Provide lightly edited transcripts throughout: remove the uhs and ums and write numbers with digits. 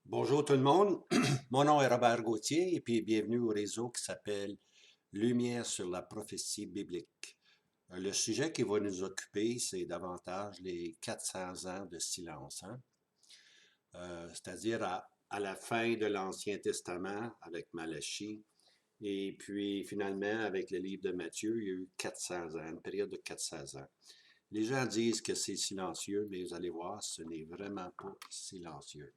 Bonjour tout le monde, mon nom est Robert Gauthier et puis bienvenue au réseau qui s'appelle Lumière sur la prophétie biblique. Le sujet qui va nous occuper, c'est davantage les 400 ans de silence, hein? C'est-à-dire à la fin de l'Ancien Testament avec Malachie et puis finalement avec le livre de Matthieu, il y a eu 400 ans, une période de 400 ans. Les gens disent que c'est silencieux, mais vous allez voir, ce n'est vraiment pas silencieux.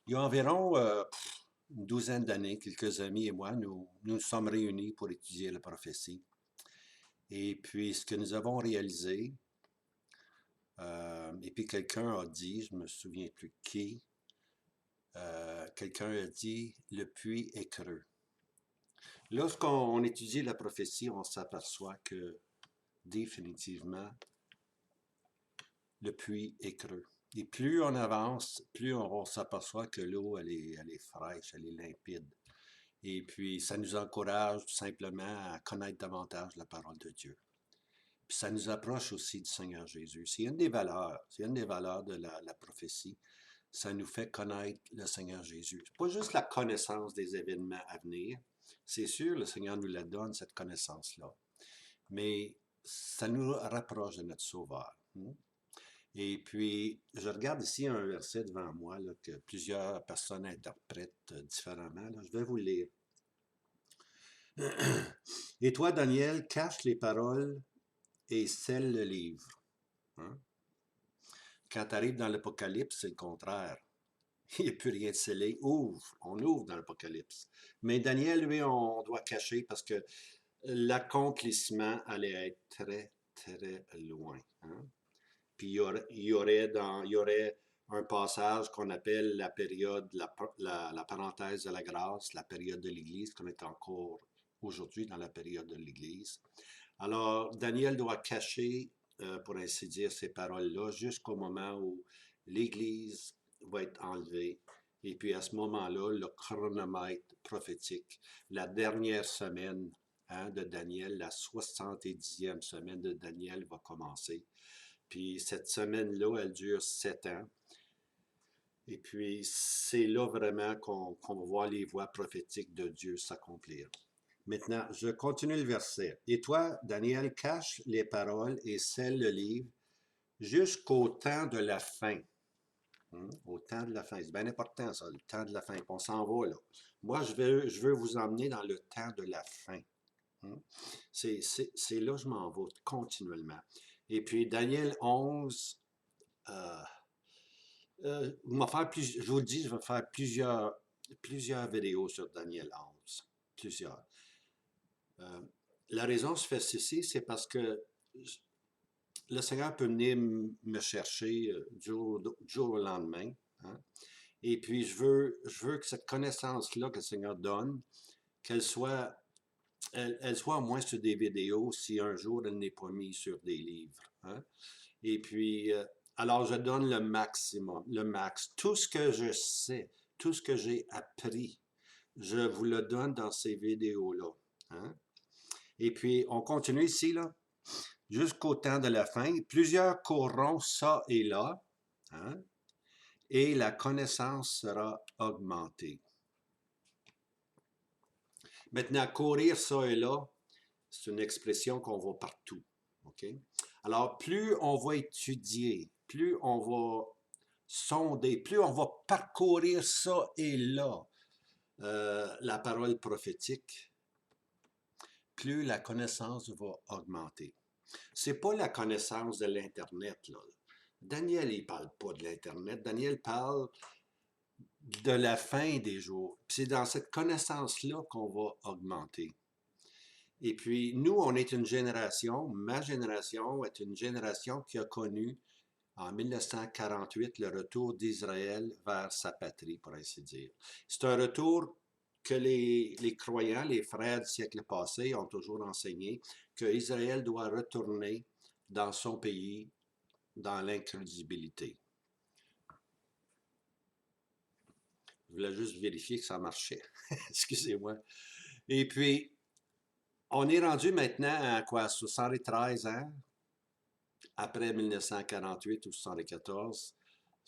Il y a environ une douzaine d'années, quelques amis et moi, nous sommes réunis pour étudier la prophétie. Et puis, ce que nous avons réalisé, et puis quelqu'un a dit, je me souviens plus qui, quelqu'un a dit, le puits est creux. Lorsqu'on étudie la prophétie, on s'aperçoit que définitivement, le puits est creux. Et plus on avance, plus on s'aperçoit que l'eau, elle est fraîche, elle est limpide. Et puis, ça nous encourage tout simplement à connaître davantage la parole de Dieu. Puis ça nous approche aussi du Seigneur Jésus. C'est une des valeurs de la prophétie. Ça nous fait connaître le Seigneur Jésus. C'est pas juste la connaissance des événements à venir. C'est sûr, le Seigneur nous la donne, cette connaissance-là. Mais ça nous rapproche de notre Sauveur. Et puis, je regarde ici un verset devant moi là, que plusieurs personnes interprètent différemment. Là. Je vais vous le lire. Et toi, Daniel, cache les paroles et scelle le livre. Hein? Quand tu arrives dans l'Apocalypse, c'est le contraire. Il n'y a plus rien de scellé. Ouvre. On ouvre dans l'Apocalypse. Mais Daniel, lui, on doit cacher parce que l'accomplissement allait être très, très loin. Hein? Puis il y aurait un passage qu'on appelle la période, la parenthèse de la grâce, la période de l'Église, qu'on est encore aujourd'hui dans la période de l'Église. Alors, Daniel doit cacher, pour ainsi dire, ces paroles-là jusqu'au moment où l'Église va être enlevée. Et puis à ce moment-là, le chronomètre prophétique, la dernière semaine de Daniel, la 70e semaine de Daniel va commencer. Puis cette semaine-là, elle dure 7 ans. Et puis c'est là vraiment qu'on va voir les voies prophétiques de Dieu s'accomplir. Maintenant, je continue le verset. Et toi, Daniel, cache les paroles et scelle le livre jusqu'au temps de la fin. Au temps de la fin. C'est bien important, ça, le temps de la fin. On s'en va là. Moi, je veux vous emmener dans le temps de la fin. C'est là que je m'en vais continuellement. Et puis, Daniel 11, je vous le dis, je vais faire plusieurs vidéos sur Daniel 11. Plusieurs. La raison se fait ceci, c'est parce que le Seigneur peut venir me chercher du jour au lendemain. Hein? Et puis, je veux que cette connaissance-là que le Seigneur donne, qu'elle soit, elle soit au moins sur des vidéos si un jour elle n'est pas mise sur des livres. Hein? Et puis, alors je donne le maximum, le max. Tout ce que je sais, tout ce que j'ai appris, je vous le donne dans ces vidéos-là. Hein? Et puis, on continue ici, là, jusqu'au temps de la fin. Plusieurs courront ça et là, hein, et la connaissance sera augmentée. Maintenant, courir ça et là, c'est une expression qu'on voit partout. OK? Alors, plus on va étudier, plus on va sonder, plus on va parcourir ça et là, la parole prophétique, plus la connaissance va augmenter. C'est pas la connaissance de l'Internet, là. Daniel, il parle pas de l'Internet. Daniel parle de la fin des jours. C'est dans cette connaissance-là qu'on va augmenter. Et puis, nous, on est une génération, ma génération est une génération qui a connu en 1948 le retour d'Israël vers sa patrie, pour ainsi dire. C'est un retour que les croyants, les frères du siècle passé ont toujours enseigné, que Israël doit retourner dans son pays dans l'incrédibilité. Je voulais juste vérifier que ça marchait. Excusez-moi. Et puis, on est rendu maintenant à quoi? 73 ans, après 1948 ou 74.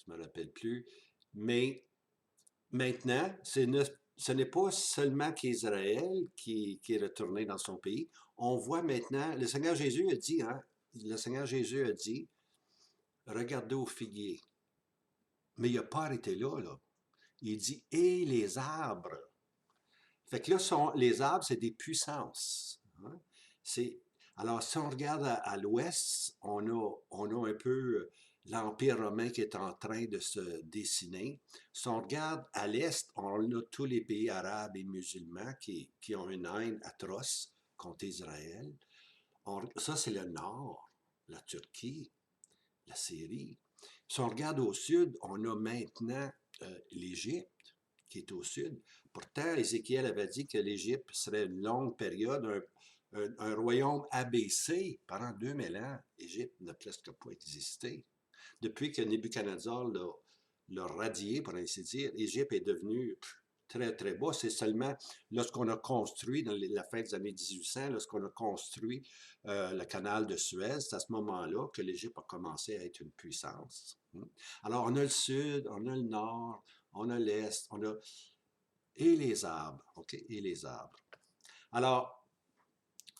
je me rappelle plus. Mais maintenant, ce n'est pas seulement qu'Israël qui est retourné dans son pays. On voit maintenant, le Seigneur Jésus a dit, hein, le Seigneur Jésus a dit, regardez au figuier. Mais il n'a pas arrêté là, là. Il dit, et les arbres. Fait que là, les arbres, c'est des puissances. Hein. Alors, si on regarde à l'ouest, on a un peu l'Empire romain qui est en train de se dessiner. Si on regarde à l'est, on a tous les pays arabes et musulmans qui ont une haine atroce contre Israël. Ça, c'est le nord, la Turquie, la Syrie. Si on regarde au sud, on a maintenant l'Égypte qui est au sud. Pourtant, Ézéchiel avait dit que l'Égypte serait une longue période, un royaume abaissé pendant 2000 ans. L'Égypte n'a presque pas existé. Depuis que Nebuchadnezzar l'a radié, pour ainsi dire, l'Égypte est devenue très, très bas. C'est seulement lorsqu'on a construit, dans la fin des années 1800, lorsqu'on a construit le canal de Suez, c'est à ce moment-là que l'Égypte a commencé à être une puissance. Alors, on a le sud, on a le nord, on a l'est, on a... Et les arbres, OK? Et les arbres. Alors,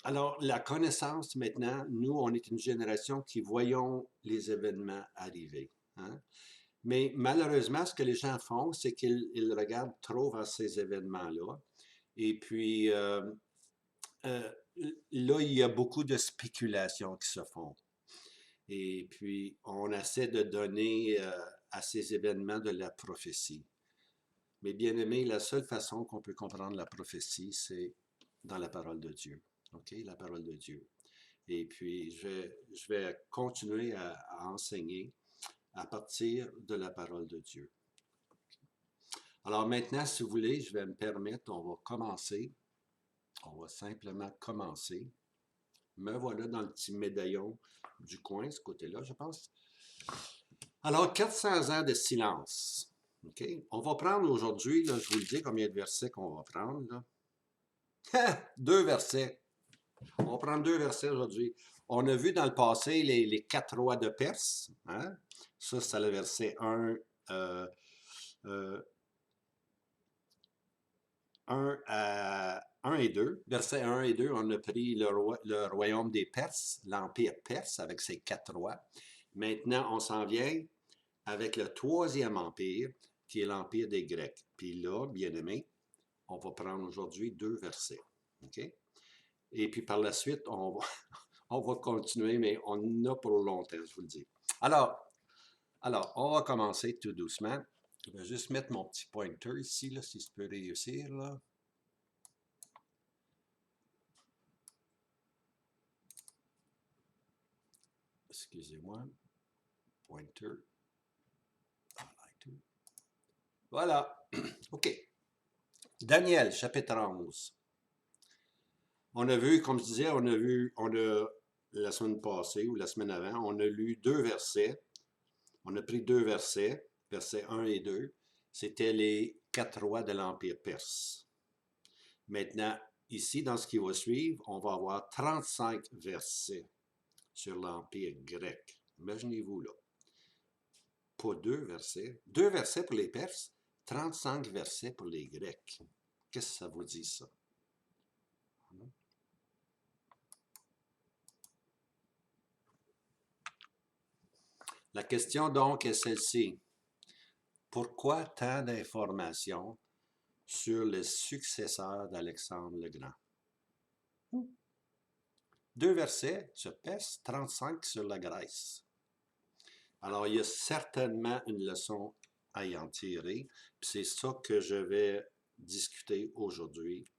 la connaissance maintenant, nous, on est une génération qui voyons les événements arriver. Hein? Mais malheureusement, ce que les gens font, c'est qu'ils regardent trop vers ces événements-là. Et puis, là, il y a beaucoup de spéculations qui se font. Et puis, on essaie de donner à ces événements de la prophétie. Mais bien aimé, la seule façon qu'on peut comprendre la prophétie, c'est dans la parole de Dieu. OK? La parole de Dieu. Et puis, je vais continuer à enseigner à partir de la parole de Dieu. Alors maintenant, si vous voulez, je vais me permettre, on va commencer. On va simplement commencer. Me voilà dans le petit médaillon du coin, ce côté-là, je pense. Alors, 400 ans de silence. OK? On va prendre aujourd'hui, là, je vous le dis combien de versets qu'on va prendre. Là. 2 versets. On va prendre 2 versets aujourd'hui. On a vu dans le passé les 4 rois de Perse. Hein? Ça, c'est le verset 1 et 2. Versets 1 et 2, on a pris le royaume des Perses, l'Empire perse avec ses 4 rois. Maintenant, on s'en vient avec le 3e empire, qui est l'Empire des Grecs. Puis là, bien aimé, on va prendre aujourd'hui 2 versets. OK? Et puis par la suite, on va continuer, mais on en a pour longtemps, je vous le dis. Alors, on va commencer tout doucement. Je vais juste mettre mon petit pointer ici, là, si je peux réussir, là. Excusez-moi. Pointer. Voilà. OK. Daniel, chapitre 11. On a vu, comme je disais, on a la semaine passée ou la semaine avant, on a lu 2 versets. On a pris 2 versets, versets 1 et 2. C'était les 4 rois de l'Empire perse. Maintenant, ici, dans ce qui va suivre, on va avoir 35 versets sur l'Empire grec. Imaginez-vous là. Pas 2 versets. 2 versets pour les Perses, 35 versets pour les Grecs. Qu'est-ce que ça vous dit, ça? La question donc est celle-ci. Pourquoi tant d'informations sur le successeur d'Alexandre le Grand? 2 versets sur Perse, 35 sur la Grèce. Alors, il y a certainement une leçon à y en tirer. C'est ça que je vais discuter aujourd'hui.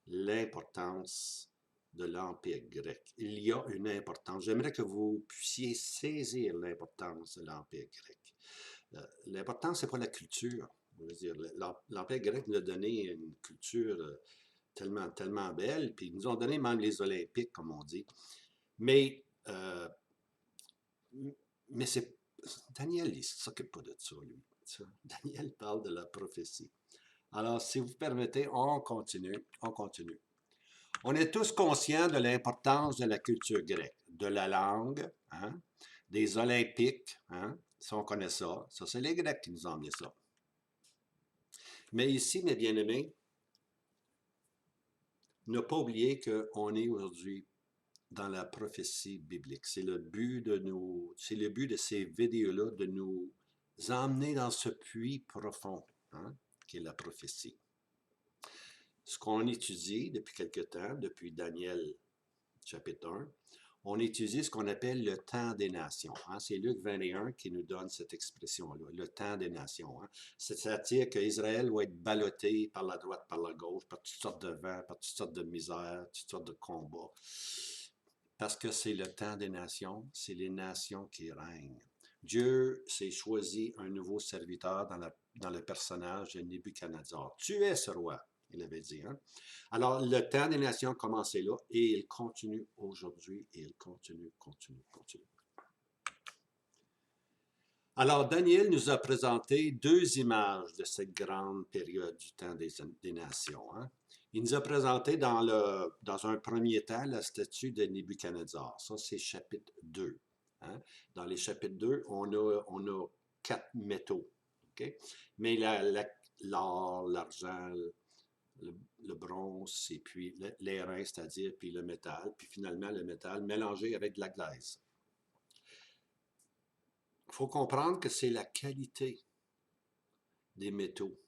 L'importance de l'Empire grec. Il y a une importance. J'aimerais que vous puissiez saisir l'importance de l'Empire grec. L'importance, ce n'est pas la culture. Je veux dire, l'Empire grec nous a donné une culture tellement, tellement belle, puis ils nous ont donné même les Olympiques, comme on dit. Mais c'est... Daniel, il ne s'occupe pas de ça, lui. Daniel parle de la prophétie. Alors, si vous permettez, on continue. On est tous conscients de l'importance de la culture grecque, de la langue, hein, des Olympiques, hein? Ça, on connaît ça. Ça, c'est les Grecs qui nous ont emmené ça. Mais ici, mes bien-aimés, ne pas oublier qu'on est aujourd'hui dans la prophétie biblique. C'est le but de ces vidéos-là, de nous emmener dans ce puits profond, hein, qui est la prophétie. Ce qu'on étudie depuis quelque temps, depuis Daniel chapitre 1, on étudie ce qu'on appelle le temps des nations. Hein. C'est Luc 21 qui nous donne cette expression-là, le temps des nations. Hein. C'est-à-dire qu'Israël va être ballotté par la droite, par la gauche, par toutes sortes de vents, par toutes sortes de misères, toutes sortes de combats. Parce que c'est le temps des nations, c'est les nations qui règnent. Dieu s'est choisi un nouveau serviteur dans le personnage de Nebuchadnezzar. Tu es ce roi, il avait dit. Hein? Alors, le temps des nations a commencé là et il continue aujourd'hui et il continue. Alors, Daniel nous a présenté deux images de cette grande période du temps des nations. Hein? Il nous a présenté dans un premier temps la statue de Nebuchadnezzar. Ça, c'est chapitre 2. Hein? Dans les chapitres 2, on a 4 métaux. Okay? Mais l'or, l'argent, le bronze, et puis l'airain, c'est-à-dire, puis le métal, puis finalement le métal mélangé avec de la glaise. Il faut comprendre que c'est la qualité des métaux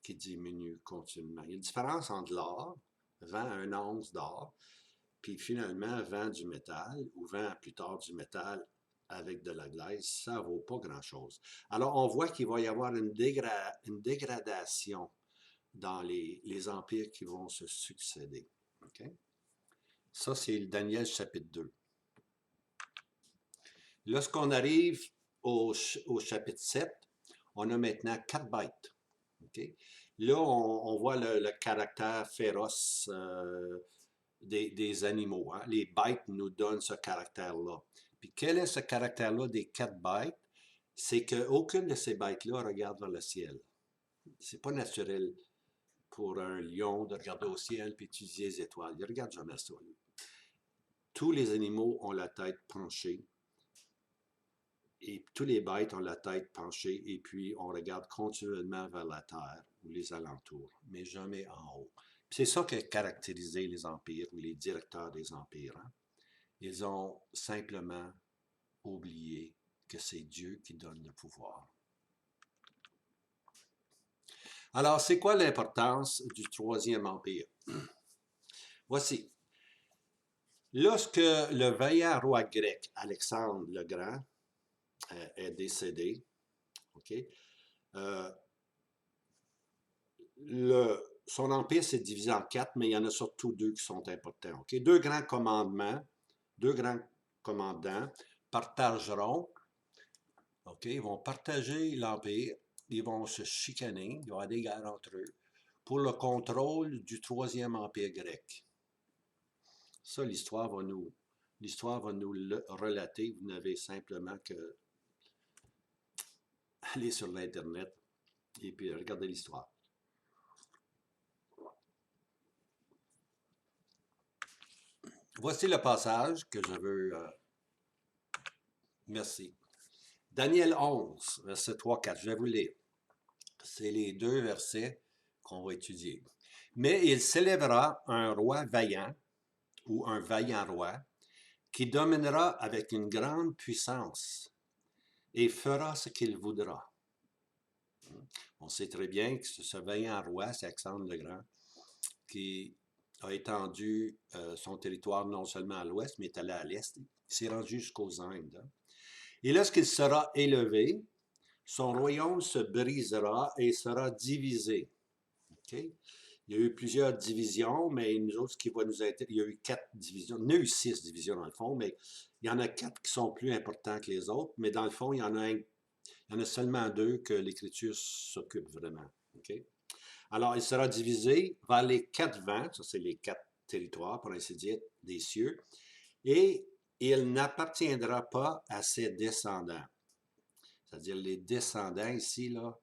qui diminue continuellement. Il y a une différence entre l'or, vend un once d'or, puis finalement vend du métal, ou vend plus tard du métal avec de la glaise, ça ne vaut pas grand-chose. Alors, on voit qu'il va y avoir une dégradation dans les empires qui vont se succéder. Okay? Ça, c'est le Daniel chapitre 2. Lorsqu'on arrive au chapitre 7, on a maintenant 4 bêtes. Okay? Là, on voit le caractère féroce des animaux. Hein? Les bêtes nous donnent ce caractère-là. Puis quel est ce caractère-là des 4 bêtes? C'est qu'aucune de ces bêtes-là regarde vers le ciel. C'est pas naturel pour un lion de regarder au ciel et étudier les étoiles. Il ne regarde jamais ça. Tous les animaux ont la tête penchée. Et tous les bêtes ont la tête penchée et puis on regarde continuellement vers la terre ou les alentours, mais jamais en haut. C'est ça qui a caractérisé les empires ou les directeurs des empires. Hein? Ils ont simplement oublié que c'est Dieu qui donne le pouvoir. Alors, c'est quoi l'importance du troisième empire? Voici. Lorsque le vaillant roi grec, Alexandre le Grand, est décédé, okay, son empire s'est divisé en 4, mais il y en a surtout 2 qui sont importants. Okay? Deux grands commandants partageront, okay, ils vont partager l'empire, ils vont se chicaner, il y aura des guerres entre eux, pour le contrôle du troisième empire grec. Ça, l'histoire va nous le relater. Vous n'avez simplement que aller sur l'Internet et puis regarder l'histoire. Voici le passage que je veux... merci. Daniel 11, verset 3-4. Je vais vous lire. C'est les 2 versets qu'on va étudier. Mais il s'élèvera un roi vaillant, ou un vaillant roi, qui dominera avec une grande puissance et fera ce qu'il voudra. On sait très bien que ce vaillant roi, c'est Alexandre le Grand, qui a étendu son territoire non seulement à l'ouest, mais est allé à l'est. Il s'est rendu jusqu'aux Indes. Hein. Et lorsqu'il sera élevé, son royaume se brisera et sera divisé. Okay? Il y a eu plusieurs divisions, mais nous autres, ce qui va nous intéresser, il y a eu 4 divisions. Il y en a eu 6 divisions dans le fond, mais il y en a 4 qui sont plus importants que les autres. Mais dans le fond, il y en a seulement 2 que l'Écriture s'occupe vraiment. Okay? Alors, il sera divisé vers les 4 vents, ça c'est les 4 territoires, pour ainsi dire, des cieux, et il n'appartiendra pas à ses descendants. C'est-à-dire les descendants ici, là,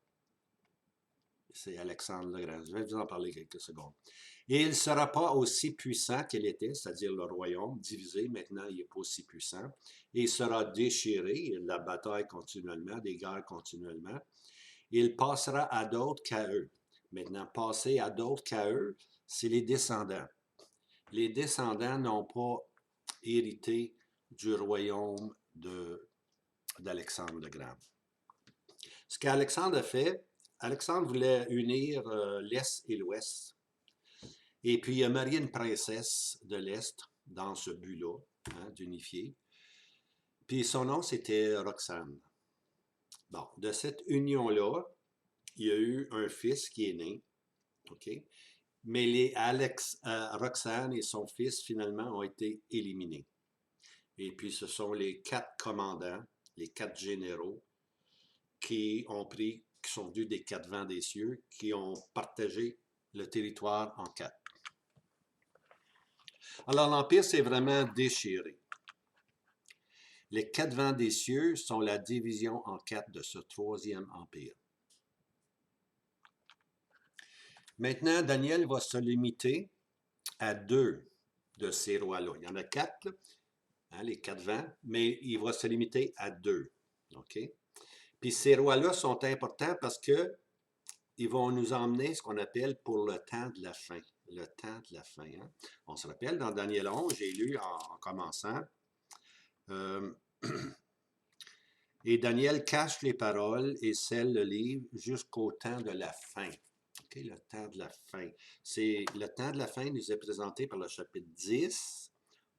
c'est Alexandre le Grand. Je vais vous en parler quelques secondes. Et il ne sera pas aussi puissant qu'il était, c'est-à-dire le royaume divisé, maintenant il n'est pas aussi puissant, et il sera déchiré, la bataille continuellement, des guerres continuellement. Il passera à d'autres qu'à eux. Maintenant, passer à d'autres qu'à eux, c'est les descendants. Les descendants n'ont pas hérité du royaume d'Alexandre le Grand. Ce qu'Alexandre a fait, Alexandre voulait unir l'Est et l'Ouest. Et puis, il a marié une princesse de l'Est dans ce but-là, hein, d'unifier. Puis, son nom, c'était Roxane. Bon, de cette union-là, il y a eu un fils qui est né, OK? Mais Roxane et son fils, finalement, ont été éliminés. Et puis, ce sont les 4 commandants, les 4 généraux, qui sont venus des 4 vents des cieux, qui ont partagé le territoire en 4. Alors, l'Empire s'est vraiment déchiré. Les 4 vents des cieux sont la division en 4 de ce 3e empire. Maintenant, Daniel va se limiter à 2 de ces rois-là. Il y en a 4, hein, les 4 vents, mais il va se limiter à 2. OK? Puis ces rois-là sont importants parce que ils vont nous emmener ce qu'on appelle pour le temps de la fin. Le temps de la fin. Hein? On se rappelle, dans Daniel 11, j'ai lu en commençant, et Daniel cache les paroles et scelle le livre jusqu'au temps de la fin. Okay, le temps de la fin. Le temps de la fin nous est présenté par le chapitre 10,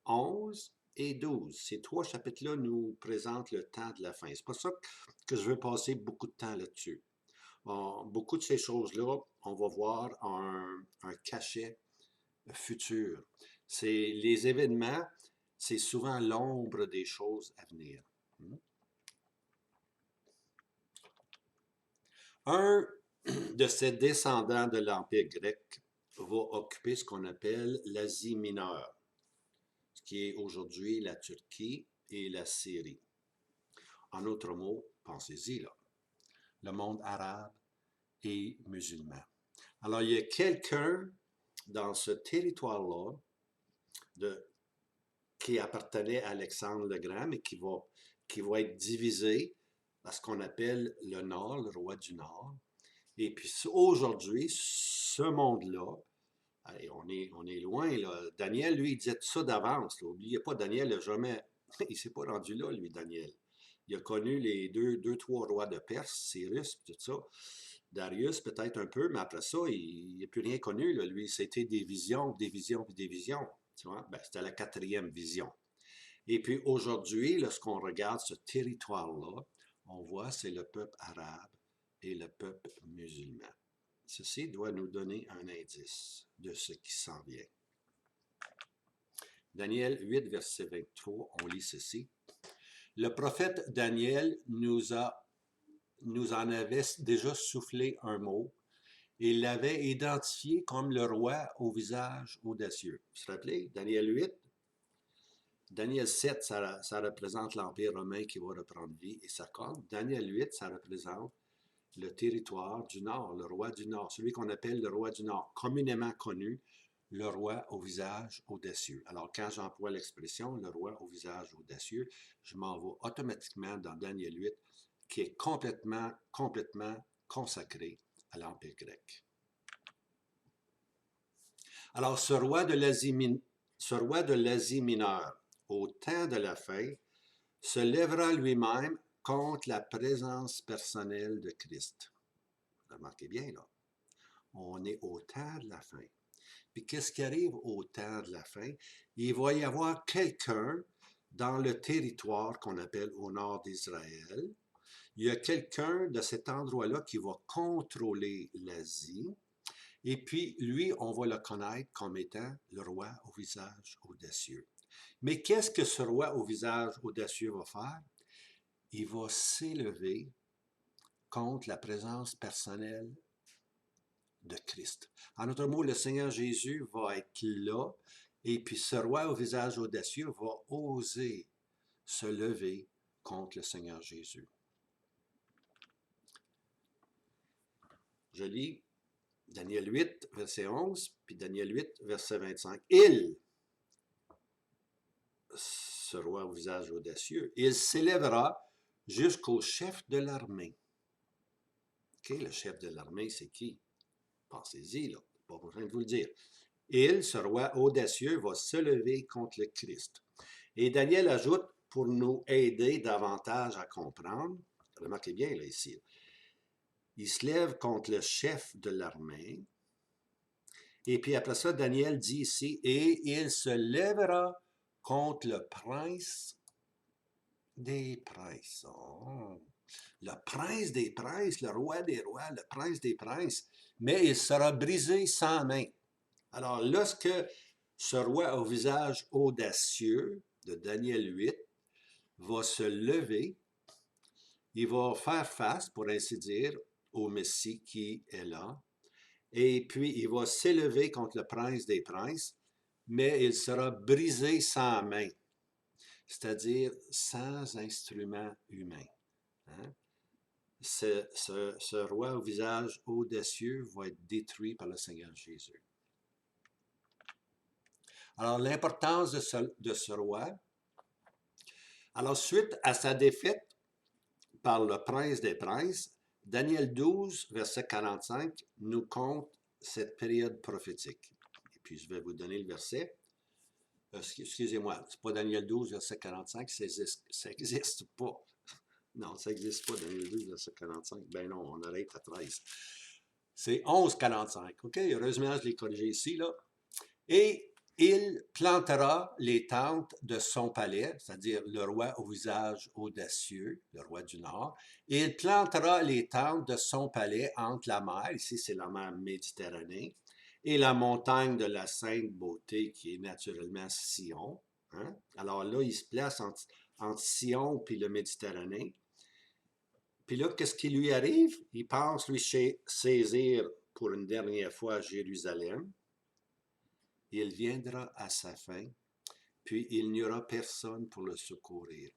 11 et 12. Ces 3 chapitres-là nous présentent le temps de la fin. C'est pour ça que je veux passer beaucoup de temps là-dessus. Beaucoup de ces choses-là, on va voir un cachet futur. Les événements, c'est souvent l'ombre des choses à venir. Un de ces descendants de l'Empire grec va occuper ce qu'on appelle l'Asie mineure, ce qui est aujourd'hui la Turquie et la Syrie. En d'autres mots, pensez-y là, le monde arabe et musulman. Alors, il y a quelqu'un dans ce territoire-là qui appartenait à Alexandre le Grand, mais qui va être divisé à ce qu'on appelle le Nord, le roi du Nord. Et puis aujourd'hui, ce monde-là, on est loin, là. Daniel, lui, il disait tout ça d'avance. N'oubliez pas, Daniel n'a jamais, il ne s'est pas rendu là, lui, Daniel. Il a connu les deux, trois rois de Perse, Cyrus, tout ça. Darius, peut-être un peu, mais après ça, il n'a plus rien connu, là. Lui, c'était des visions, des visions, puis des visions. Tu vois? Ben, c'était la 4e vision. Et puis aujourd'hui, lorsqu'on regarde ce territoire-là, on voit c'est le peuple arabe et le peuple musulman. Ceci doit nous donner un indice de ce qui s'en vient. Daniel 8, verset 23, on lit ceci. Le prophète Daniel nous en avait déjà soufflé un mot et l'avait identifié comme le roi au visage audacieux. Vous vous rappelez, Daniel 8, Daniel 7, ça représente l'Empire romain qui va reprendre vie et sa corde. Daniel 8, ça représente le territoire du Nord, le roi du Nord, celui qu'on appelle le roi du Nord, communément connu, le roi au visage audacieux. Alors, quand j'emploie l'expression le roi au visage audacieux, je m'en vais automatiquement dans Daniel 8, qui est complètement consacré à l'Empire grec. Alors, ce roi de l'Asie mineure, au temps de la fin, se lèvera lui-même contre la présence personnelle de Christ. Remarquez bien, là. On est au temps de la fin. Puis qu'est-ce qui arrive au temps de la fin? Il va y avoir quelqu'un dans le territoire qu'on appelle au nord d'Israël. Il y a quelqu'un de cet endroit-là qui va contrôler l'Asie. Et puis, lui, on va le connaître comme étant le roi au visage audacieux. Mais qu'est-ce que ce roi au visage audacieux va faire? Il va s'élever contre la présence personnelle de Christ. En d'autres mots, le Seigneur Jésus va être là, et puis ce roi au visage audacieux va oser se lever contre le Seigneur Jésus. Je lis Daniel 8, verset 11, puis Daniel 8, verset 25. Il, ce roi au visage audacieux, il s'élèvera jusqu'au chef de l'armée. OK, le chef de l'armée, c'est qui? Pensez-y, là. Pas besoin de vous le dire. Il, ce roi audacieux, va se lever contre le Christ. Et Daniel ajoute, pour nous aider davantage à comprendre, remarquez bien là ici, il se lève contre le chef de l'armée, et puis après ça, Daniel dit ici, et il se lèvera contre le prince des princes. Oh. Le prince des princes, le roi des rois, le prince des princes, mais il sera brisé sans main. Alors, lorsque ce roi au visage audacieux de Daniel 8 va se lever, il va faire face, pour ainsi dire, au Messie qui est là, et puis il va s'élever contre le prince des princes, mais il sera brisé sans main, c'est-à-dire sans instrument humain. Hein? Ce roi au visage audacieux va être détruit par le Seigneur Jésus. Alors, l'importance de ce roi. Alors, suite à sa défaite par le prince des princes, Daniel 12, verset 45, nous conte cette période prophétique. Et puis, je vais vous donner le verset. Excusez-moi, c'est pas Daniel 12, verset 45, ça n'existe pas. Non, ça n'existe pas, Daniel 12, verset 45. Ben non, on arrête à 13. C'est 11, 45. OK, heureusement, je l'ai corrigé ici, là. Et il plantera les tentes de son palais, c'est-à-dire le roi au visage audacieux, le roi du Nord. Et il plantera les tentes de son palais entre la mer, ici c'est la mer Méditerranée, et la montagne de la Sainte Beauté, qui est naturellement Sion. Hein? Alors là, il se place entre Sion puis le Méditerranée. Puis là, qu'est-ce qui lui arrive? Il pense, lui, saisir pour une dernière fois Jérusalem. Il viendra à sa fin, puis il n'y aura personne pour le secourir.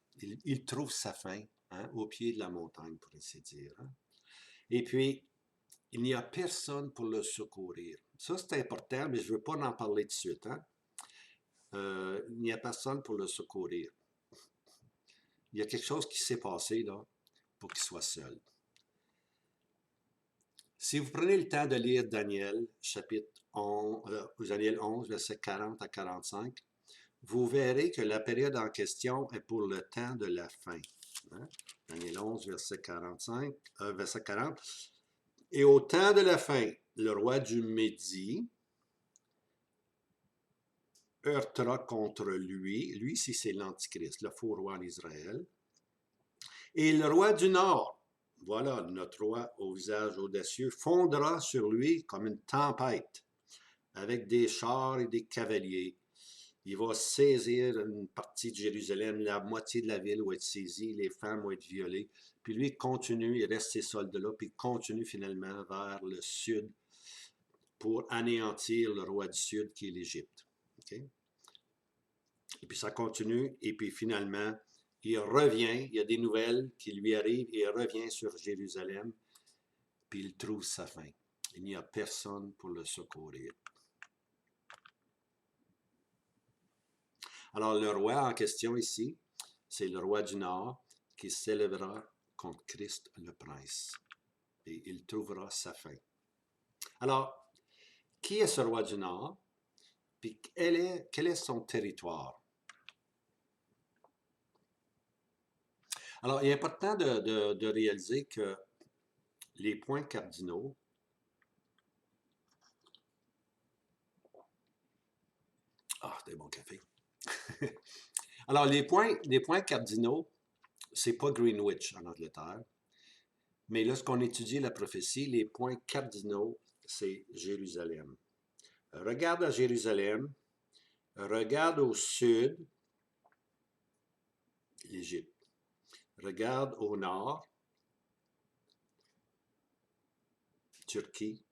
Il trouve sa fin hein, au pied de la montagne, pour ainsi dire. Hein. Et puis, il n'y a personne pour le secourir. Ça, c'est important, mais je ne veux pas en parler tout de suite. Hein. Il n'y a personne pour le secourir. Il y a quelque chose qui s'est passé là pour qu'il soit seul. Si vous prenez le temps de lire Daniel, chapitre 11, Daniel 11, versets 40 à 45, vous verrez que la période en question est pour le temps de la fin. Hein? Daniel 11, verset 45, verset 40. Et au temps de la fin, le roi du Médie heurtera contre lui. Lui, si c'est l'Antichrist, le faux roi d'Israël. Et le roi du Nord, voilà, notre roi au visage audacieux, fondra sur lui comme une tempête, avec des chars et des cavaliers. Il va saisir une partie de Jérusalem, la moitié de la ville va être saisie, les femmes vont être violées. Puis lui, il continue, il reste ses soldats-là, puis il continue finalement vers le sud pour anéantir le roi du sud qui est l'Égypte. Okay? Et puis ça continue, et puis finalement, il revient, il y a des nouvelles qui lui arrivent, et il revient sur Jérusalem, puis il trouve sa fin. Il n'y a personne pour le secourir. Alors, le roi en question ici, c'est le roi du Nord qui s'élèvera contre Christ le Prince. Et il trouvera sa fin. Alors, qui est ce roi du Nord? Puis quel est son territoire? Alors, il est important de réaliser que les points cardinaux, c'est un bon café. Alors, les points cardinaux, c'est pas Greenwich en Angleterre, mais lorsqu'on étudie la prophétie, les points cardinaux, c'est Jérusalem. Regarde à Jérusalem, regarde au sud, l'Égypte. Regarde au nord, Turquie,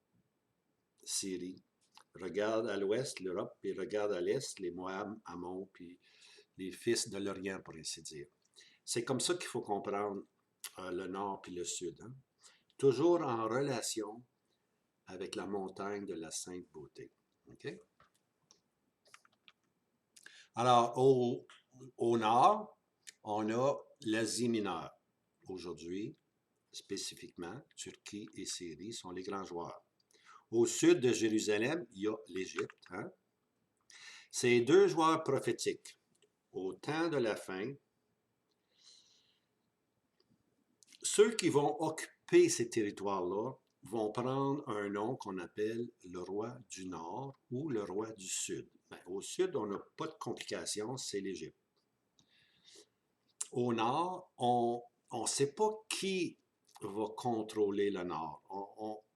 Syrie. Regarde à l'ouest, l'Europe, puis regarde à l'est, les Moab, Ammon, puis les fils de l'Orient, pour ainsi dire. C'est comme ça qu'il faut comprendre le nord puis le sud. Hein? Toujours en relation avec la montagne de la Sainte Beauté. OK? Alors, au nord, on a l'Asie mineure. Aujourd'hui, spécifiquement, Turquie et Syrie sont les grands joueurs. Au sud de Jérusalem, il y a l'Égypte. Hein? Ces deux joueurs prophétiques, au temps de la fin, ceux qui vont occuper ces territoires-là vont prendre un nom qu'on appelle le roi du Nord ou le roi du Sud. Ben, au Sud, on n'a pas de complications, c'est l'Égypte. Au Nord, on ne sait pas qui va contrôler le Nord.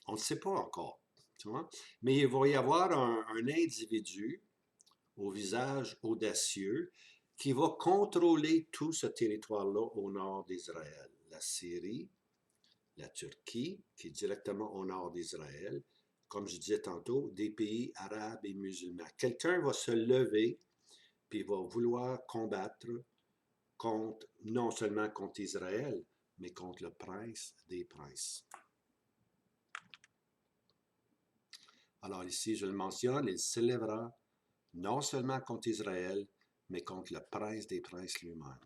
On ne sait pas encore. Tu vois? Mais il va y avoir un individu au visage audacieux qui va contrôler tout ce territoire-là au nord d'Israël. La Syrie, la Turquie, qui est directement au nord d'Israël, comme je disais tantôt, des pays arabes et musulmans. Quelqu'un va se lever puis va vouloir combattre contre, non seulement contre Israël, mais contre le prince des princes. Alors ici, je le mentionne, il s'élèvera non seulement contre Israël, mais contre le prince des princes lui-même.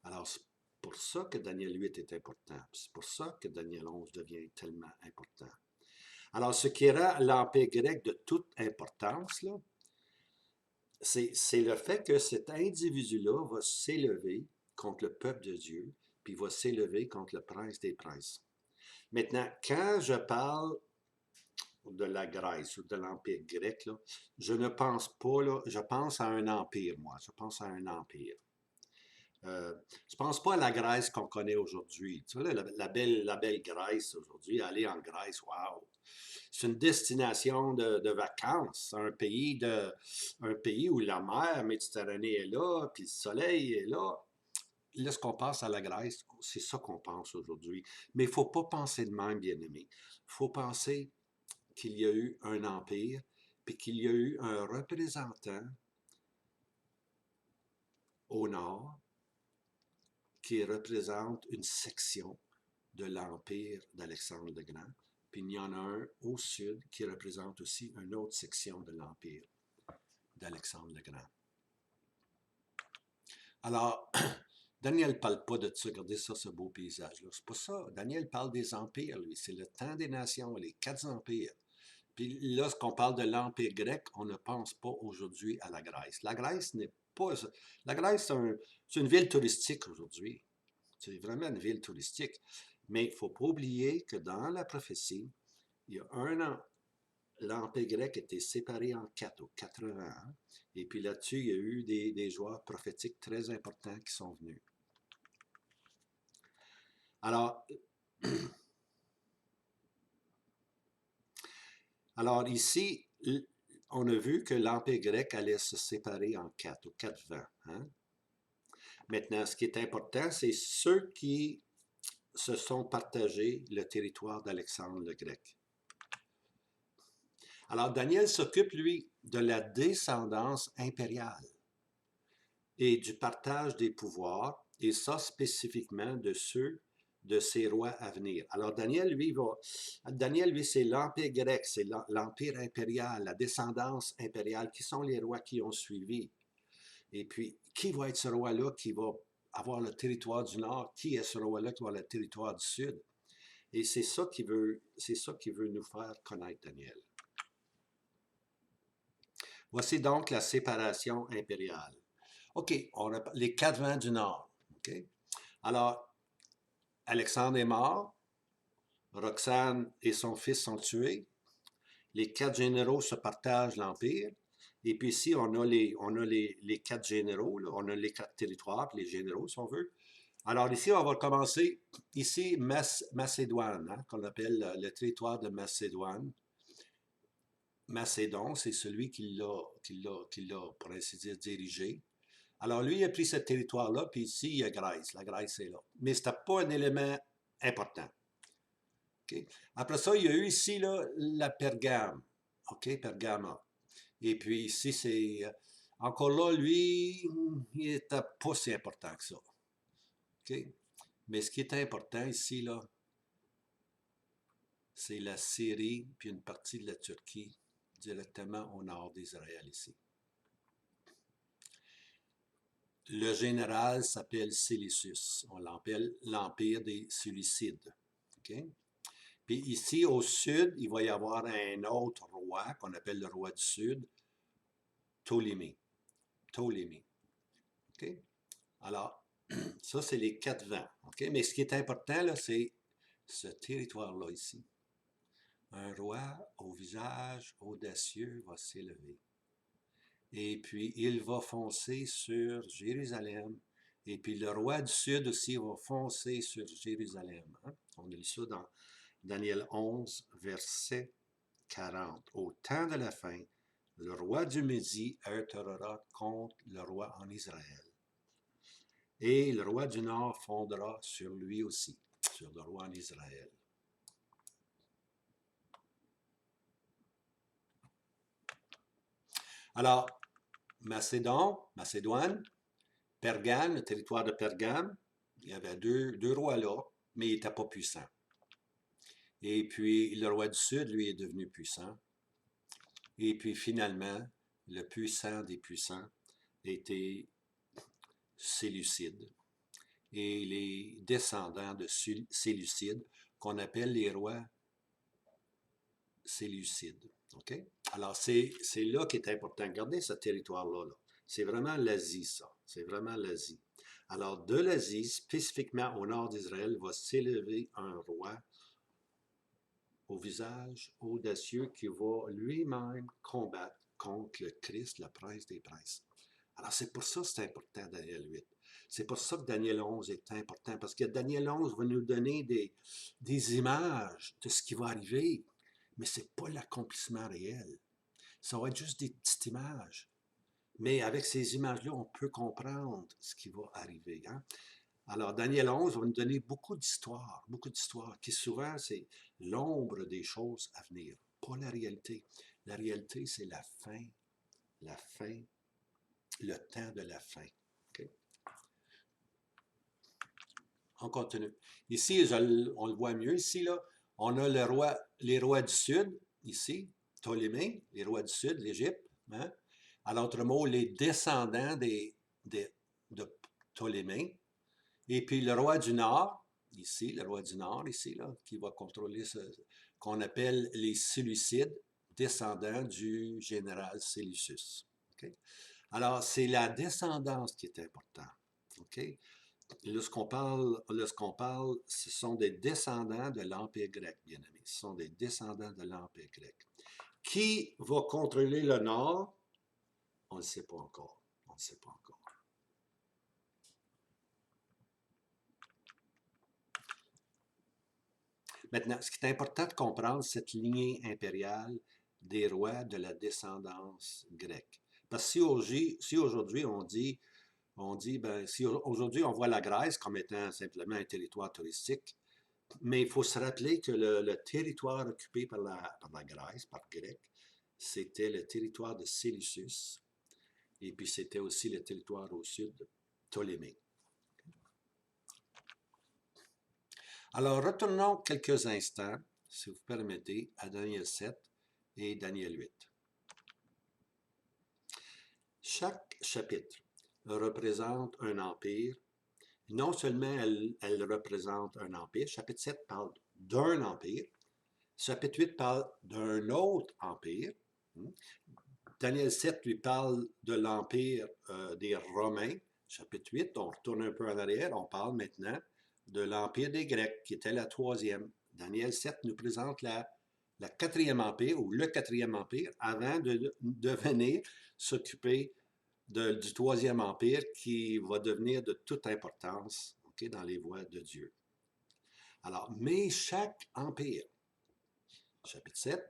Alors, c'est pour ça que Daniel 8 est important. C'est pour ça que Daniel 11 devient tellement important. Alors, ce qui rend l'Empire grec de toute importance, là, c'est le fait que cet individu-là va s'élever contre le peuple de Dieu, puis va s'élever contre le prince des princes. Maintenant, quand je parle de la Grèce ou de l'Empire grec, là, je ne pense pas, là, je pense à un empire, moi. Je pense à un empire. Je ne pense pas à la Grèce qu'on connaît aujourd'hui. Tu vois, la belle Grèce aujourd'hui, aller en Grèce, waouh! C'est une destination de vacances, un pays où la mer Méditerranée est là, puis le soleil est là. Lorsqu'on pense à la Grèce, c'est ça qu'on pense aujourd'hui. Mais il ne faut pas penser de même, bien-aimé. Il faut penser qu'il y a eu un empire, puis qu'il y a eu un représentant au nord qui représente une section de l'empire d'Alexandre le Grand, puis il y en a un au sud qui représente aussi une autre section de l'empire d'Alexandre le Grand. Alors, Daniel ne parle pas de ça, regardez ça, ce beau paysage-là. C'est pas ça. Daniel parle des empires, lui. C'est le temps des nations, les 4 empires. Puis lorsqu'on parle de l'Empire grec, on ne pense pas aujourd'hui à la Grèce. La Grèce n'est pas... La Grèce, c'est une ville touristique aujourd'hui. C'est vraiment une ville touristique. Mais il ne faut pas oublier que dans la prophétie, il y a un an, l'Empire grec était séparé en 4, aux 80 ans. Et puis là-dessus, il y a eu des joueurs prophétiques très importants qui sont venus. Alors, alors ici, on a vu que l'Empire grec allait se séparer en 4, aux 4 vents. Hein? Maintenant, ce qui est important, c'est ceux qui se sont partagés le territoire d'Alexandre le Grec. Alors, Daniel s'occupe, lui, de la descendance impériale et du partage des pouvoirs, et ça spécifiquement de ceux de ces rois à venir. Alors, Daniel, lui, c'est l'Empire grec, c'est l'Empire impérial, la descendance impériale, qui sont les rois qui ont suivi. Et puis, qui va être ce roi-là qui va avoir le territoire du Nord? Qui est ce roi-là qui va avoir le territoire du Sud? Et c'est ça qui veut nous faire connaître Daniel. Voici donc la séparation impériale. OK, les 4 vents du Nord. OK? Alors, Alexandre est mort, Roxane et son fils sont tués, les 4 généraux se partagent l'Empire, et puis ici, on a les 4 généraux, là, on a les 4 territoires, puis les généraux, si on veut. Alors ici, on va commencer, ici, Macédoine, hein, qu'on appelle le territoire de Macédoine. Macédon, c'est celui qui l'a, pour ainsi dire, dirigé. Alors lui, il a pris ce territoire-là, puis ici, il y a Grèce. La Grèce est là. Mais ce n'était pas un élément important. Okay? Après ça, il y a eu ici là, la Pergame. OK, Pergama. Et puis ici, c'est... encore là, lui, il n'était pas si important que ça. OK? Mais ce qui est important ici, là, c'est la Syrie, puis une partie de la Turquie, directement au nord d'Israël ici. Le général s'appelle Séleucus. On l'appelle l'Empire des Séleucides. Okay? Puis ici, au sud, il va y avoir un autre roi qu'on appelle le roi du sud, Ptolémée. Ptolémée. Okay? Alors, ça, c'est les 4 vents. Okay? Mais ce qui est important, là, c'est ce territoire-là ici. Un roi au visage audacieux va s'élever. Et puis, il va foncer sur Jérusalem. Et puis, le roi du sud aussi va foncer sur Jérusalem. Hein? On lit ça dans Daniel 11, verset 40. Au temps de la fin, le roi du Midi heurtera contre le roi en Israël. Et le roi du Nord fondera sur lui aussi, sur le roi en Israël. Alors, Macédoine, Pergame, le territoire de Pergame, il y avait deux rois là, mais ils n'étaient pas puissants. Et puis, le roi du Sud, lui, est devenu puissant. Et puis, finalement, le puissant des puissants était Séleucide. Et les descendants de Séleucide, qu'on appelle les rois Séleucides. OK? Alors, c'est là qui est important. Regardez ce territoire-là. Là. C'est vraiment l'Asie, ça. C'est vraiment l'Asie. Alors, de l'Asie, spécifiquement au nord d'Israël, va s'élever un roi au visage audacieux qui va lui-même combattre contre le Christ, le prince des princes. Alors, c'est pour ça que c'est important, Daniel 8. C'est pour ça que Daniel 11 est important, parce que Daniel 11 va nous donner des images de ce qui va arriver, mais ce n'est pas l'accomplissement réel. Ça va être juste des petites images. Mais avec ces images-là, on peut comprendre ce qui va arriver. Hein? Alors, Daniel 11 va nous donner beaucoup d'histoires, qui souvent, c'est l'ombre des choses à venir, pas la réalité. La réalité, c'est la fin, le temps de la fin. Okay? On continue. Ici, on le voit mieux ici, là. On a les rois du Sud, ici, Ptolémée, les rois du Sud, l'Égypte. Hein? À l'autre mot, les descendants de Ptolémée. Et puis le roi du Nord, ici, le roi du Nord, ici, là, qui va contrôler ce qu'on appelle les Séleucides, descendants du général Séleucus. Okay? Alors, c'est la descendance qui est importante. Okay? Lorsqu'on parle, ce sont des descendants de l'Empire grec, bien aimé. Ce sont des descendants de l'Empire grec. Qui va contrôler le Nord? On ne le sait pas encore. On ne sait pas encore. Maintenant, ce qui est important de comprendre, cette lignée impériale des rois de la descendance grecque. Parce que si aujourd'hui si aujourd'hui on voit la Grèce comme étant simplement un territoire touristique, mais il faut se rappeler que le territoire occupé par la Grèce, par Grec, c'était le territoire de Séleucus, et puis c'était aussi le territoire au sud de Ptolémée. Alors, retournons quelques instants, si vous permettez, à Daniel 7 et Daniel 8. Chaque chapitre représente un empire. Non seulement elle représente un empire, chapitre 7 parle d'un empire, chapitre 8 parle d'un autre empire. Daniel 7 lui parle de l'empire des Romains. Chapitre 8, on retourne un peu en arrière, on parle maintenant de l'empire des Grecs, qui était la troisième. Daniel 7 nous présente la quatrième empire, ou le quatrième empire, avant de venir s'occuper du troisième empire qui va devenir de toute importance dans les voies de Dieu. Alors, mais chaque empire, chapitre 7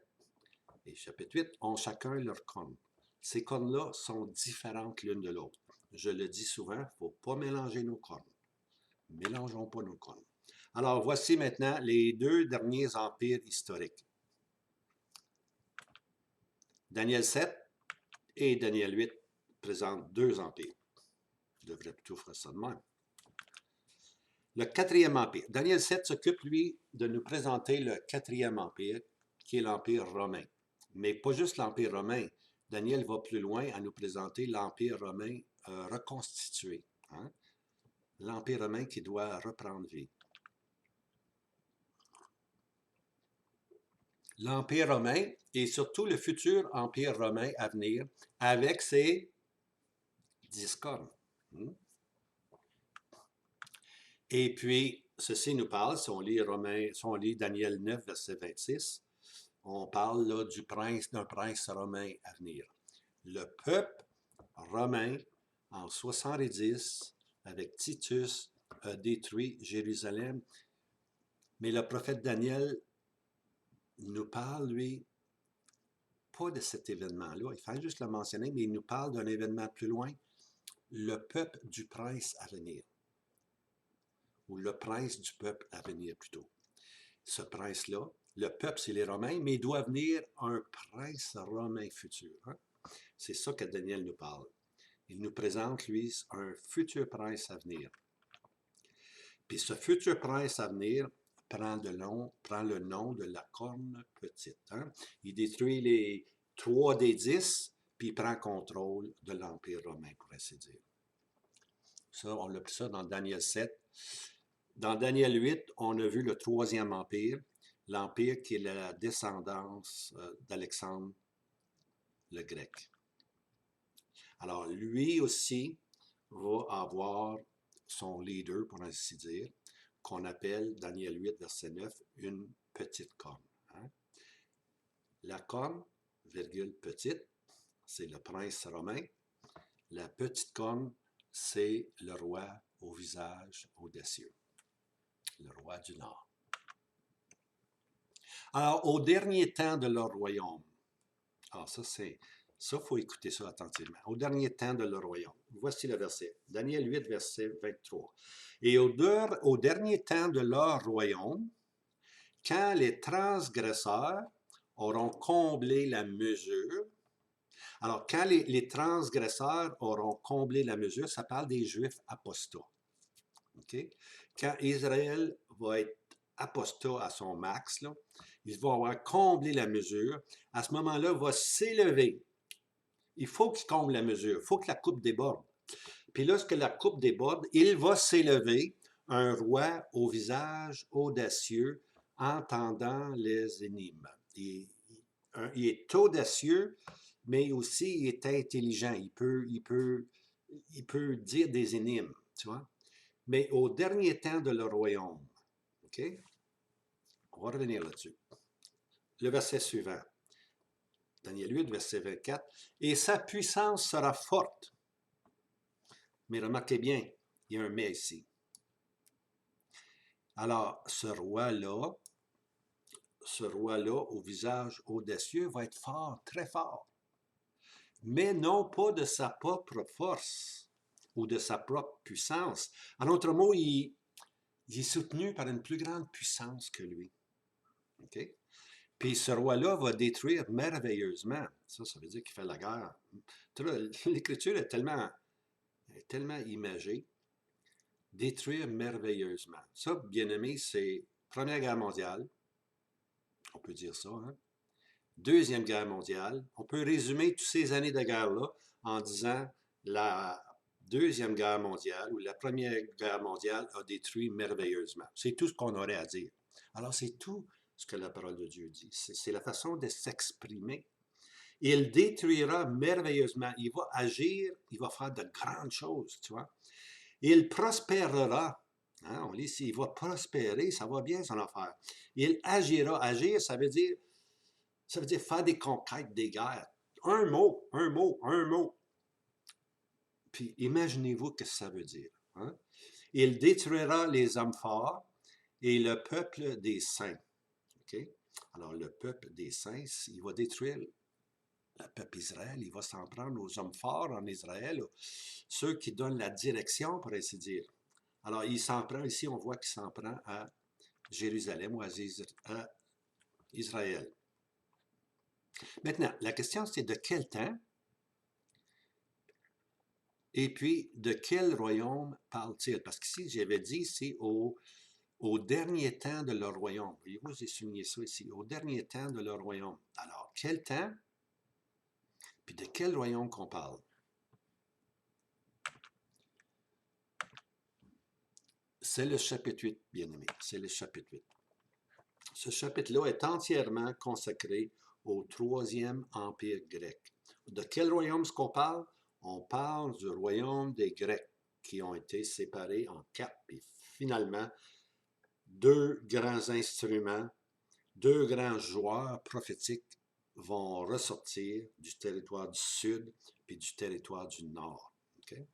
et chapitre 8, ont chacun leur corne. Ces cornes-là sont différentes l'une de l'autre. Je le dis souvent, il ne faut pas mélanger nos cornes. Mélangeons pas nos cornes. Alors, voici maintenant les deux derniers empires historiques. Daniel 7 et Daniel 8 présentent deux empires. Je devrais plutôt faire ça de même. Le quatrième empire. Daniel 7 s'occupe, lui, de nous présenter le quatrième empire, qui est l'empire romain. Mais pas juste l'empire romain. Daniel va plus loin à nous présenter l'empire romain reconstitué. Hein? L'empire romain qui doit reprendre vie. L'empire romain et surtout le futur empire romain à venir avec ses discordes. Et puis, ceci nous parle, si on lit Daniel 9, verset 26, on parle là d'un prince romain à venir. Le peuple romain, en 70, avec Titus, a détruit Jérusalem. Mais le prophète Daniel nous parle, lui, pas de cet événement-là. Il fallait juste le mentionner, mais il nous parle d'un événement plus loin. Le peuple du prince à venir. Ou le prince du peuple à venir plutôt. Ce prince-là, le peuple, c'est les Romains, mais il doit venir un prince romain futur. Hein? C'est ça que Daniel nous parle. Il nous présente, lui, un futur prince à venir. Puis ce futur prince à venir prend le nom de la corne petite. Hein? Il détruit les 3 des 10, puis il prend contrôle de l'Empire romain, pour ainsi dire. Ça, on l'a pris ça dans Daniel 7. Dans Daniel 8, on a vu le 3e empire, l'empire qui est la descendance d'Alexandre le Grec. Alors, lui aussi va avoir son leader, pour ainsi dire, qu'on appelle, Daniel 8, verset 9, une petite corne. Hein? La corne, virgule, petite, c'est le prince romain. La petite corne, c'est le roi au visage audacieux. Le roi du Nord. Alors, au dernier temps de leur royaume, alors ça, faut écouter ça attentivement. Au dernier temps de leur royaume, voici le verset, Daniel 8, verset 23. Et au dernier temps de leur royaume, quand les transgresseurs auront comblé la mesure, alors quand les transgresseurs auront comblé la mesure, ça parle des Juifs apostats. Okay? Quand Israël va être apostat à son max, là, il va avoir comblé la mesure. À ce moment-là, va s'élever. Il faut qu'il comble la mesure. Il faut que la coupe déborde. Puis lorsque la coupe déborde, il va s'élever un roi au visage audacieux, entendant les énigmes. Il est audacieux, mais aussi il est intelligent. Il peut dire des énigmes, tu vois. Mais au dernier temps de leur royaume, OK? On va revenir là-dessus. Le verset suivant. Daniel 8, verset 24. Et sa puissance sera forte. Mais remarquez bien, il y a un mais ici. Alors, ce roi-là, au visage audacieux, va être fort, très fort. Mais non pas de sa propre force ou de sa propre puissance. En d'autres mots, il est soutenu par une plus grande puissance que lui. OK? Puis ce roi-là va détruire merveilleusement. Ça veut dire qu'il fait la guerre. L'Écriture est tellement imagée. Détruire merveilleusement. Ça, bien aimé, c'est Première Guerre mondiale. On peut dire ça, hein? Deuxième Guerre mondiale. On peut résumer toutes ces années de guerre-là en disant la Deuxième Guerre mondiale ou la Première Guerre mondiale a détruit merveilleusement. C'est tout ce qu'on aurait à dire. Alors, c'est tout ce que la parole de Dieu dit. C'est la façon de s'exprimer. Il détruira merveilleusement. Il va agir, il va faire de grandes choses, tu vois. Il prospérera. Hein, on lit ici, il va prospérer, ça va bien son affaire. Il agira. Agir, ça veut dire faire des conquêtes, des guerres. Un mot. Puis imaginez-vous ce que ça veut dire. Hein? Il détruira les hommes forts et le peuple des saints. Okay? Alors, le peuple des saints, il va détruire le peuple Israël, il va s'en prendre aux hommes forts en Israël, ceux qui donnent la direction, pour ainsi dire. Alors, il s'en prend, ici, on voit qu'il s'en prend à Jérusalem ou à Israël. Maintenant, la question, c'est de quel temps? Et puis, de quel royaume parle-t-il? Parce qu'ici, j'avais dit, c'est au dernier temps de leur royaume. Voyez-vous, j'ai souligné ça ici. Au dernier temps de leur royaume. Alors, quel temps? Puis de quel royaume qu'on parle? C'est le chapitre 8, bien aimé. C'est le chapitre 8. Ce chapitre-là est entièrement consacré au troisième empire grec. De quel royaume est-ce qu'on parle? On parle du royaume des Grecs qui ont été séparés en quatre. Puis finalement, deux grands instruments, deux grands joueurs prophétiques vont ressortir du territoire du sud puis du territoire du nord. Okay?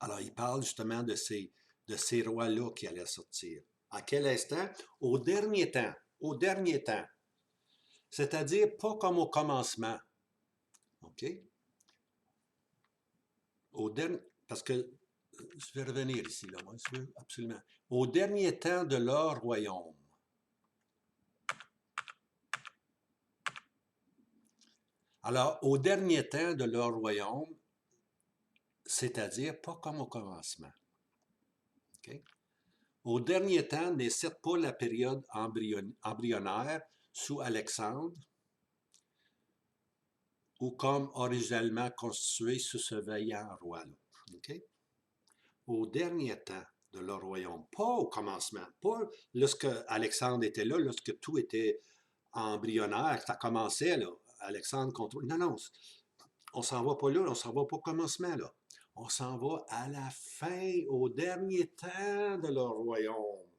Alors, il parle justement de ces rois-là qui allaient sortir. À quel instant? Au dernier temps. Au dernier temps. C'est-à-dire pas comme au commencement. OK? Parce que je vais revenir ici, là, moi, je veux absolument. Au dernier temps de leur royaume. Alors, au dernier temps de leur royaume, c'est-à-dire pas comme au commencement. Okay? Au dernier temps n'est certes pas la période embryonnaire sous Alexandre, ou comme originellement constitué sous ce vaillant roi-là. Okay? Au dernier temps de leur royaume, pas au commencement, pas lorsque Alexandre était là, lorsque tout était embryonnaire, ça commençait, là, Alexandre contrôle. Non, non, on s'en va pas là, on s'en va pas au commencement, là. On s'en va à la fin, au dernier temps de leur royaume.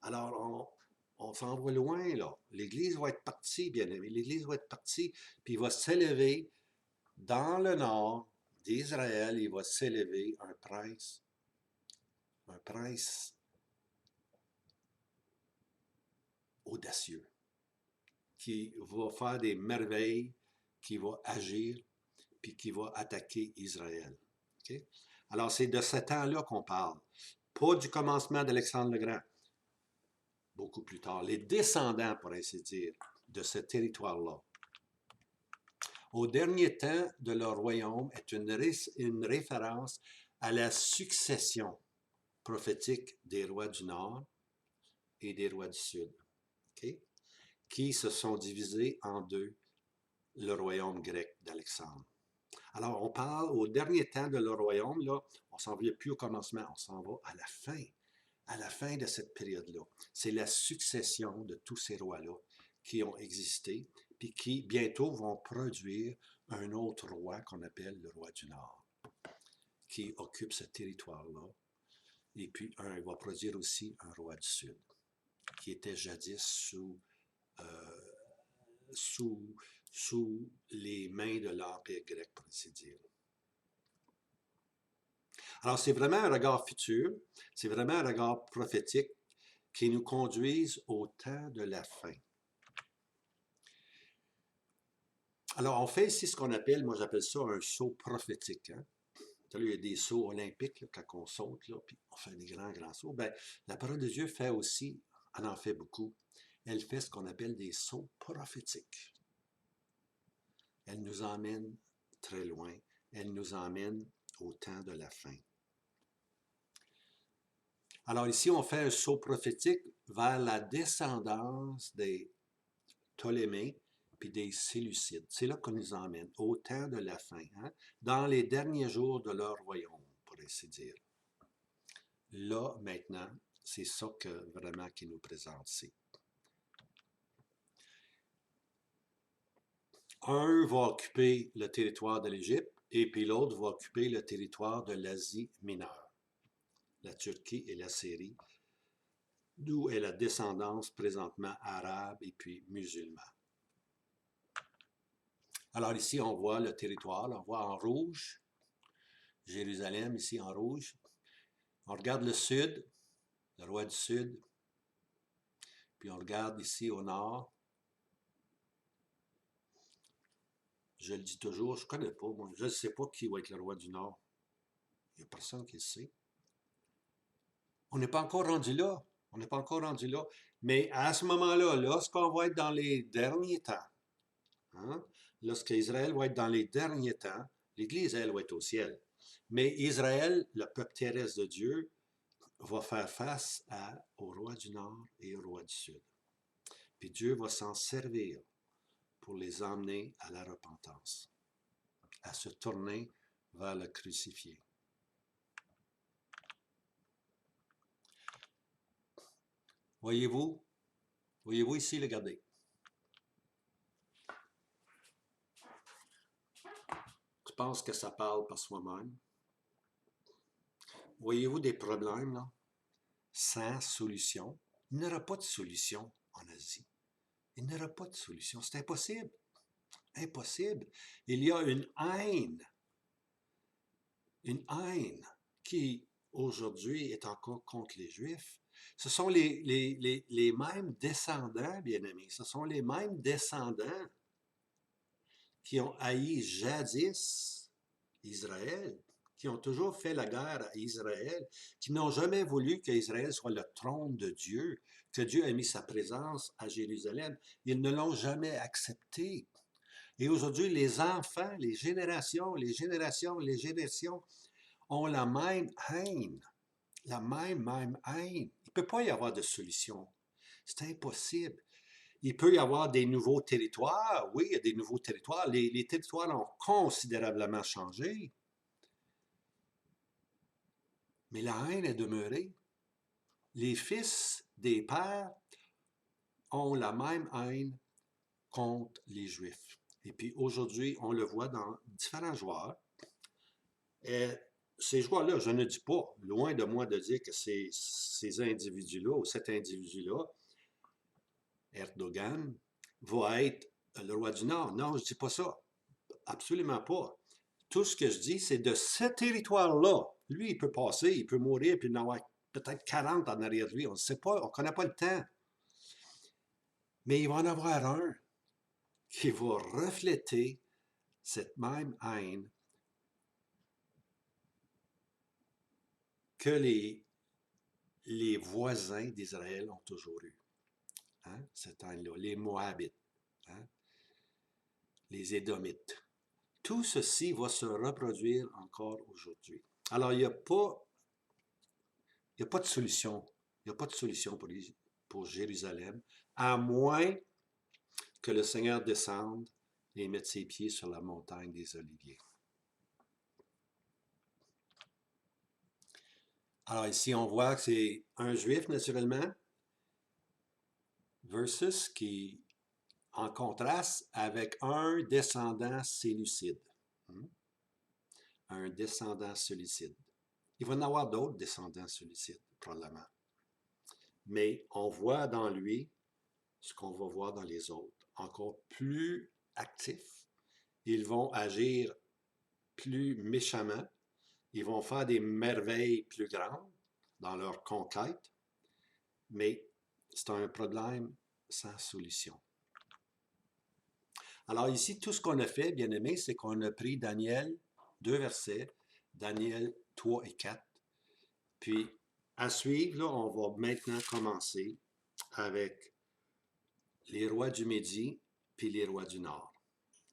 Alors, on s'en va loin, là. L'Église va être partie, bien aimé. L'Église va être partie, puis il va s'élever dans le nord d'Israël, il va s'élever un prince audacieux, qui va faire des merveilles, qui va agir, puis qui va attaquer Israël. Okay? Alors, c'est de ce temps-là qu'on parle. Pas du commencement d'Alexandre le Grand. Beaucoup plus tard. Les descendants, pour ainsi dire, de ce territoire-là. Au dernier temps de leur royaume est une référence à la succession prophétique des rois du Nord et des rois du Sud, okay? Qui se sont divisés en deux, le royaume grec d'Alexandre. Alors, on parle au dernier temps de leur royaume, là, on s'en va plus au commencement, on s'en va à la fin de cette période-là. C'est la succession de tous ces rois-là qui ont existé, puis qui bientôt vont produire un autre roi qu'on appelle le roi du Nord, qui occupe ce territoire-là. Et puis, il va produire aussi un roi du Sud, qui était jadis sous les mains de l'Empire grec, pour ainsi dire. Alors, c'est vraiment un regard futur, c'est vraiment un regard prophétique qui nous conduise au temps de la fin. Alors, on fait ici ce qu'on appelle, moi j'appelle ça un saut prophétique. Hein? Il y a des sauts olympiques, là, quand on saute, là, puis on fait des grands sauts. Bien, la parole de Dieu fait aussi, elle en fait beaucoup, elle fait ce qu'on appelle des sauts prophétiques. Elle nous emmène très loin, elle nous emmène au temps de la fin. Alors ici, on fait un saut prophétique vers la descendance des Ptolémées puis des Séleucides. C'est là qu'on nous emmène, au temps de la fin, hein? Dans les derniers jours de leur royaume, pour ainsi dire. Là, maintenant, c'est ça que vraiment qui nous présente ici. Un va occuper le territoire de l'Égypte et puis l'autre va occuper le territoire de l'Asie mineure, la Turquie et la Syrie, d'où est la descendance présentement arabe et puis musulmane. Alors ici, on voit le territoire, on voit en rouge, Jérusalem ici en rouge. On regarde le sud, le roi du sud, puis on regarde ici au nord. Je le dis toujours, je ne connais pas, moi, je ne sais pas qui va être le roi du nord. Il n'y a personne qui le sait. On n'est pas encore rendu là. On n'est pas encore rendu là. Mais à ce moment-là, lorsqu'on va être dans les derniers temps, hein, lorsque Israël va être dans les derniers temps, l'Église, elle, va être au ciel. Mais Israël, le peuple terrestre de Dieu, va faire face au roi du Nord et au roi du Sud. Puis Dieu va s'en servir pour les emmener à la repentance, à se tourner vers le crucifié. Voyez-vous? Voyez-vous ici, regardez. Je pense que ça parle par soi-même. Voyez-vous des problèmes, là? Sans solution. Il n'y aura pas de solution en Asie. Il n'y aura pas de solution. C'est impossible. Impossible. Il y a une haine qui, aujourd'hui, est encore contre les Juifs. Ce sont les mêmes descendants, bien-aimés. Ce sont les mêmes descendants qui ont haï jadis Israël, qui ont toujours fait la guerre à Israël, qui n'ont jamais voulu qu'Israël soit le trône de Dieu, que Dieu ait mis sa présence à Jérusalem. Ils ne l'ont jamais accepté. Et aujourd'hui, les enfants, les générations ont la même haine. La même haine. Il ne peut pas y avoir de solution. C'est impossible. Il peut y avoir des nouveaux territoires. Oui, il y a des nouveaux territoires. Les territoires ont considérablement changé. Mais la haine est demeurée. Les fils des pères ont la même haine contre les Juifs. Et puis aujourd'hui, on le voit dans différents joueurs. Et ces joueurs-là, je ne dis pas, loin de moi de dire que ces individus-là, ou cet individu-là, Erdogan, va être le roi du Nord. Non, je ne dis pas ça. Absolument pas. Tout ce que je dis, c'est de ce territoire-là. Lui, il peut passer, il peut mourir, puis il en avoir peut-être 40 en arrière de lui. On ne sait pas, on ne connaît pas le temps. Mais il va en avoir un qui va refléter cette même haine que les voisins d'Israël ont toujours eu. Hein, cette haine-là. Les Moabites, hein, les Édomites. Tout ceci va se reproduire encore aujourd'hui. Alors, il n'y a pas de solution. Il n'y a pas de solution pour Jérusalem, à moins que le Seigneur descende et mette ses pieds sur la montagne des Oliviers. Alors ici, on voit que c'est un Juif, naturellement, versus qui, en contraste avec un descendant séleucide. Un descendant séleucide. Il va y en avoir d'autres descendants séleucides, probablement. Mais on voit dans lui ce qu'on va voir dans les autres, encore plus actifs. Ils vont agir plus méchamment. Ils vont faire des merveilles plus grandes dans leur conquête. Mais c'est un problème sans solution. Alors ici, tout ce qu'on a fait, bien aimé, c'est qu'on a pris Daniel, 2 versets, Daniel 3 et 4. Puis, à suivre, là, on va maintenant commencer avec les rois du Midi puis les rois du Nord,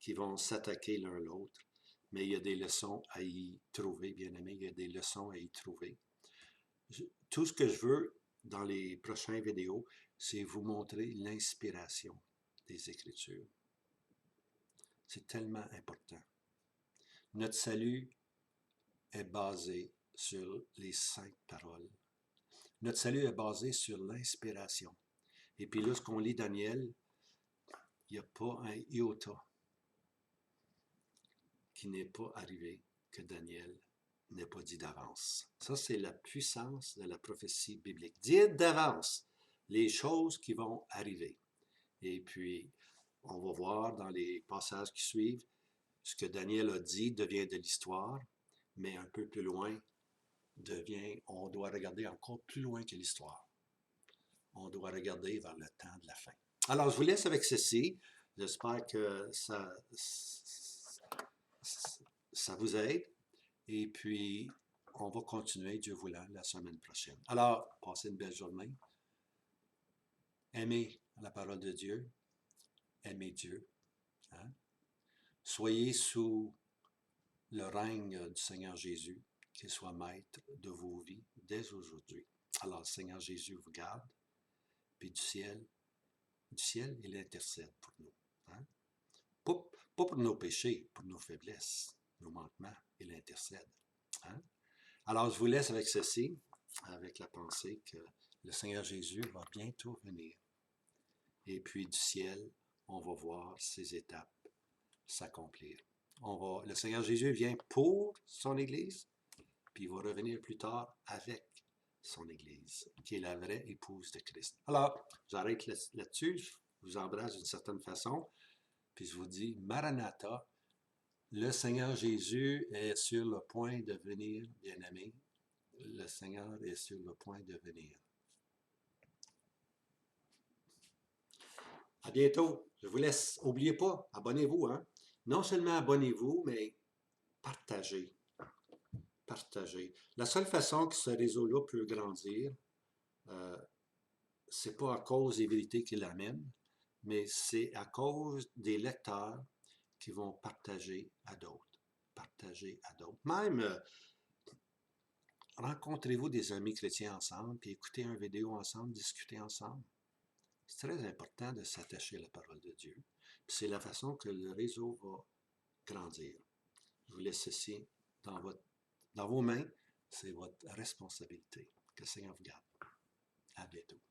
qui vont s'attaquer l'un l'autre. Mais il y a des leçons à y trouver, bien aimé, il y a des leçons à y trouver. Tout ce que je veux dans les prochaines vidéos, c'est vous montrer l'inspiration des Écritures. C'est tellement important. Notre salut est basé sur les saintes paroles. Notre salut est basé sur l'inspiration. Et puis lorsqu'on lit Daniel, il n'y a pas un iota qui n'est pas arrivé que Daniel n'ait pas dit d'avance. Ça, c'est la puissance de la prophétie biblique. Dites d'avance les choses qui vont arriver. Et puis, on va voir dans les passages qui suivent, ce que Daniel a dit devient de l'histoire, mais un peu plus loin, on doit regarder encore plus loin que l'histoire. On doit regarder vers le temps de la fin. Alors, je vous laisse avec ceci. J'espère que ça vous aide. Et puis, on va continuer, Dieu voulant, la semaine prochaine. Alors, passez une belle journée. Aimez la parole de Dieu. Aimez Dieu. Hein? Soyez sous le règne du Seigneur Jésus, qu'il soit maître de vos vies dès aujourd'hui. Alors, le Seigneur Jésus vous garde, puis du ciel, il intercède pour nous. Hein? Pas pour nos péchés, pour nos faiblesses, nos manquements, il intercède. Hein? Alors, je vous laisse avec ceci, avec la pensée que le Seigneur Jésus va bientôt venir. Et puis du ciel, on va voir ces étapes s'accomplir. Le Seigneur Jésus vient pour son Église, puis il va revenir plus tard avec son Église, qui est la vraie épouse de Christ. Alors, j'arrête là-dessus, je vous embrasse d'une certaine façon, puis je vous dis, Maranatha, le Seigneur Jésus est sur le point de venir, bien-aimé. Le Seigneur est sur le point de venir. À bientôt. Je vous laisse. N'oubliez pas, abonnez-vous. Hein? Non seulement abonnez-vous, mais partagez. Partagez. La seule façon que ce réseau-là peut grandir, c'est pas à cause des vérités qu'il amène, mais c'est à cause des lecteurs qui vont partager à d'autres. Partager à d'autres. Même, rencontrez-vous des amis chrétiens ensemble, puis écoutez une vidéo ensemble, discutez ensemble. C'est très important de s'attacher à la parole de Dieu. C'est la façon que le réseau va grandir. Je vous laisse ceci dans vos mains. C'est votre responsabilité. Que le Seigneur vous garde. À bientôt.